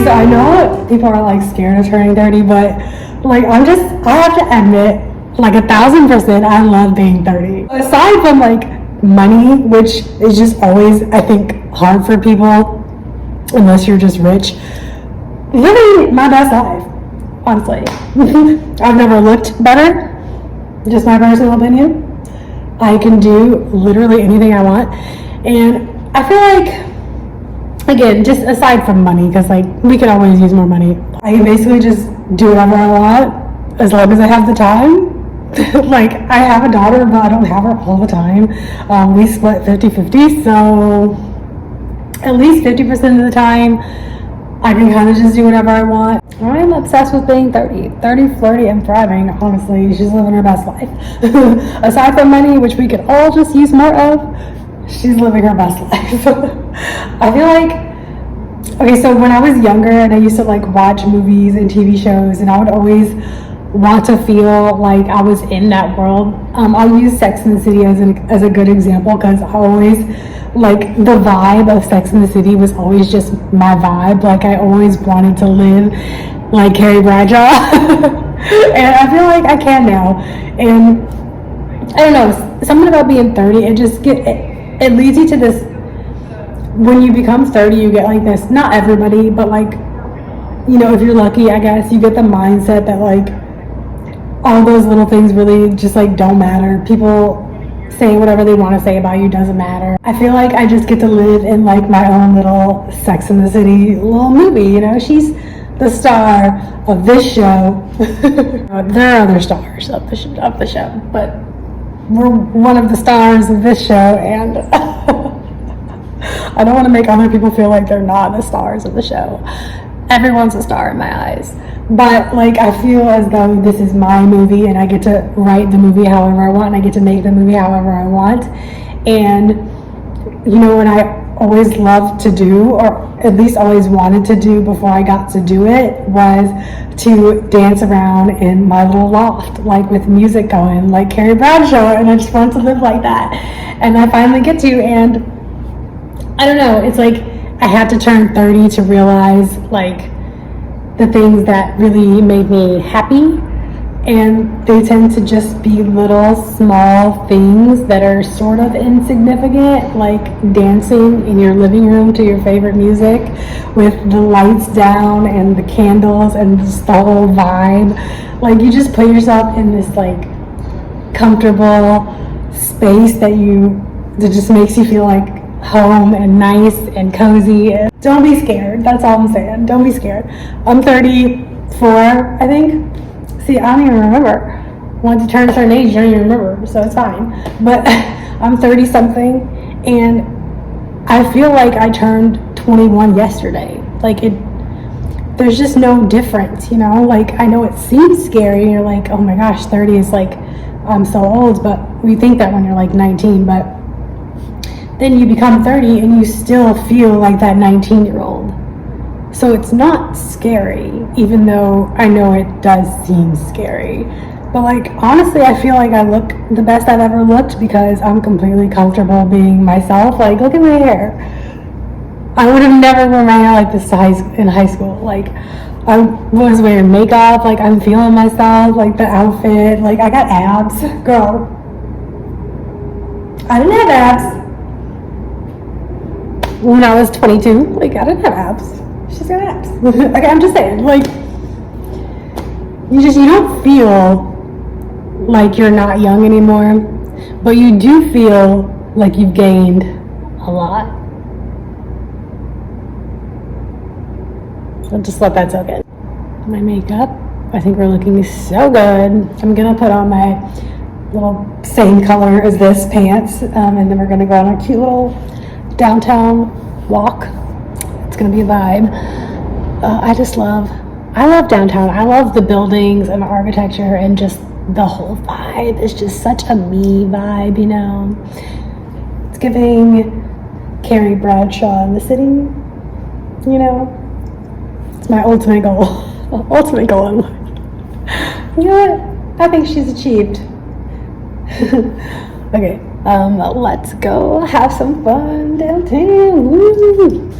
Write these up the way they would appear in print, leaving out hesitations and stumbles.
Okay, so I know people are like scared of turning 30, but like I have to admit, like 1,000%, I love being 30. Aside from like money, which is just always, I think, hard for people, unless you're just rich, living my best life, honestly. I've never looked better, just my personal opinion. I can do literally anything I want, and I feel like, again, just aside from money, because like we could always use more money, I can basically just do whatever I want as long as I have the time. Like, I have a daughter, but I don't have her all the time. We split 50-50, so at least 50% of the time I can kind of just do whatever I want. I'm obsessed with being 30, flirty, and thriving. Honestly, she's living her best life. Aside from money, which we could all just use more of, she's living her best life. I feel like, okay, so when I was younger and I used to like watch movies and TV shows, and I would always want to feel like I was in that world. I'll use Sex and the City as a good example, because I always, like, the vibe of Sex and the City was always just my vibe. Like, I always wanted to live like Carrie Bradshaw. And I feel like I can now. And I don't know, something about being 30, it leads you to this, when you become 30, you get like this, not everybody, but like, you know, if you're lucky, I guess, you get the mindset that like all those little things really just like don't matter. People saying whatever they want to say about you doesn't matter. I feel like I just get to live in like my own little Sex and the City little movie, you know. She's the star of this show. There are other stars of the show, but we're one of the stars of this show, and I don't want to make other people feel like they're not the stars of the show. Everyone's a star in my eyes, but like I feel as though this is my movie, and I get to write the movie however I want, and I get to make the movie however I want. And you know what I always loved to do, or at least always wanted to do before I got to do it, was to dance around in my little loft, like with music going, like Carrie Bradshaw, and I just want to live like that. And I finally get to, and I don't know, it's like I had to turn 30 to realize like the things that really made me happy, and they tend to just be little small things that are sort of insignificant, like dancing in your living room to your favorite music with the lights down and the candles and just the whole vibe. Like, you just put yourself in this like comfortable space that just makes you feel like home and nice and cozy. Don't be scared. That's all I'm saying. Don't be scared. I'm 34, I think. See, I don't even remember. Once you turn a certain age, you don't even remember, so it's fine. But I'm 30 something, and I feel like I turned 21 yesterday. Like, there's just no difference, you know? Like, I know it seems scary, and you're like, oh my gosh, 30 is like, I'm so old, but we think that when you're like 19, but then you become 30 and you still feel like that 19-year-old. So it's not scary, even though I know it does seem scary. But like, honestly, I feel like I look the best I've ever looked because I'm completely comfortable being myself. Like, look at my hair. I would have never worn my hair like this in high school. Like, I was wearing makeup, like I'm feeling myself, like the outfit, like I got abs. Girl, I didn't have abs when I was 22. Like, I didn't have abs. She's got abs. Okay, I'm just saying, like, you don't feel like you're not young anymore, but you do feel like you've gained a lot. I'll just let that soak in. My makeup, I think we're looking so good. I'm gonna put on my little same color as this pants, and then we're gonna go on a cute little downtown walk. It's gonna be a vibe. I love downtown. I love the buildings and the architecture and just the whole vibe. It's just such a me vibe, you know. It's giving Carrie Bradshaw in the city, you know. It's my ultimate goal. Ultimate goal in life. You know what? I think she's achieved. Okay, let's go have some fun downtown. Woo!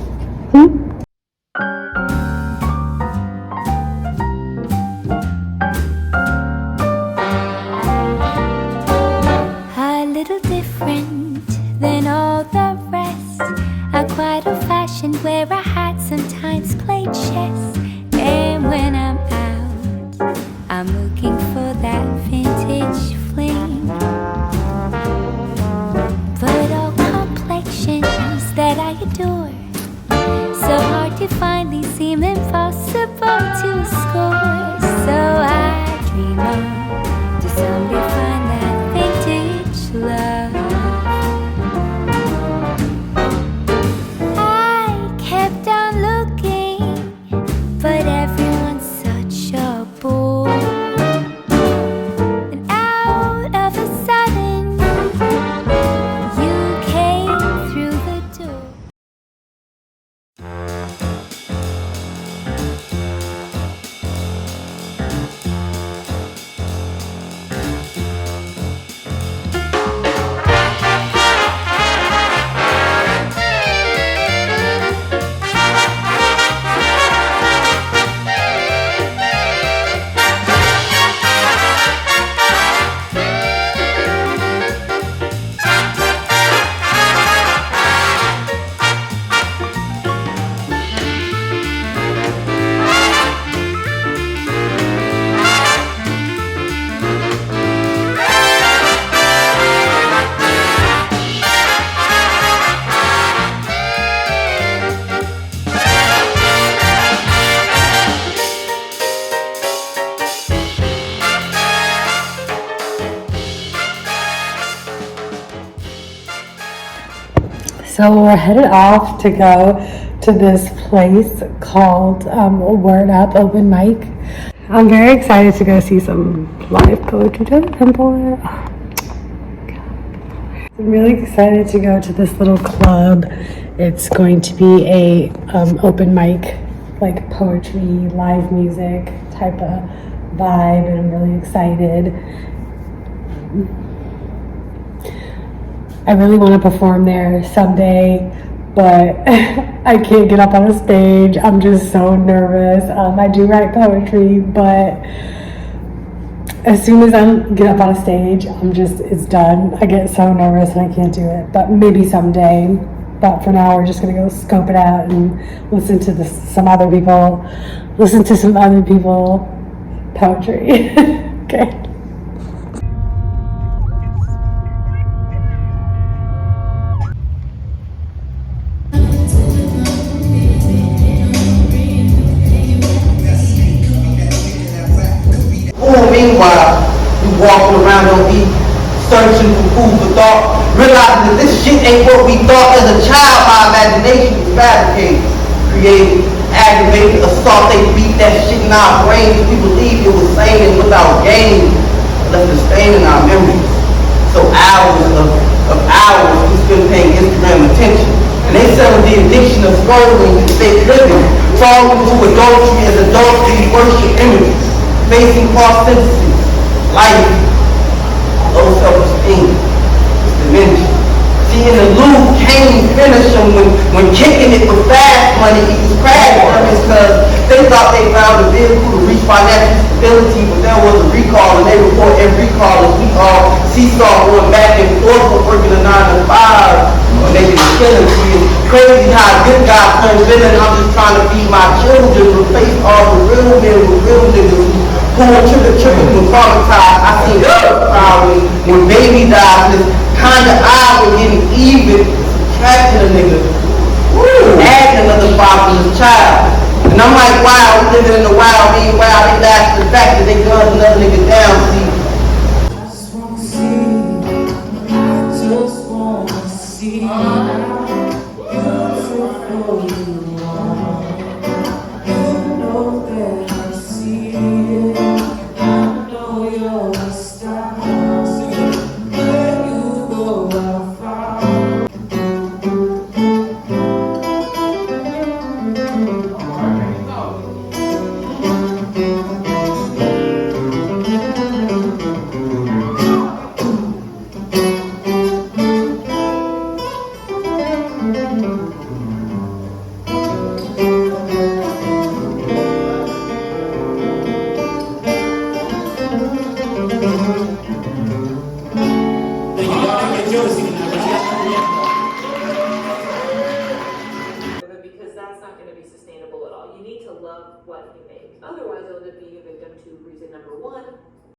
where I had sometimes played chess. And when I'm out, I'm looking for that vintage fling. But all complexions that I adore, so hard to find, these seem impossible to score. So I dream on to someday find that vintage love. I kept on looking, but everyone's such a bore. And out of a sudden, you came through the door. So we're headed off to go to this place called Word Up Open Mic. I'm very excited to go see some live poetry. I'm really excited to go to this little club. It's going to be a open mic, like poetry, live music type of vibe, and I'm really excited. I really want to perform there someday, but I can't get up on a stage. I'm just so nervous. I do write poetry, but as soon as I get up on a stage, it's done. I get so nervous and I can't do it, but maybe someday. But for now, we're just gonna go scope it out and listen to some other people poetry. Okay. Meanwhile, you walking around on E, searching for food for thought, realizing that this shit ain't what we thought. As a child, my imagination was fabricated, created, aggravated, assault. They beat that shit in our brains. We believed it was sane and without gain, left a stain in our memories. So hours of hours we spend paying Instagram attention. And they settled the addiction of scrolling to fake living, falling into adultery as adultery worship images, facing false sentences, life, low self-esteem, dementia. See, in the loop, Kane finished them when kicking it with fast money equals crash money, because they thought they found a vehicle to reach financial stability, but there was a recall, and they report every recall as we all seesaw going back and forth from working a 9 to 5, or maybe the killing. See, it's crazy how a good guy turns villain. I'm just trying to feed my children, replace all the real men with real niggas. Pulling trigger when traumatized. I seen cry when baby dies. This kind of eye when getting even, subtracting a nigga, adding another fatherless child. And I'm like, wow, we living in the wild. Meanwhile, they laugh at the fact that they gunned another nigga down. See, I just wanna see how beautiful you are. You know that I see it. Jersey.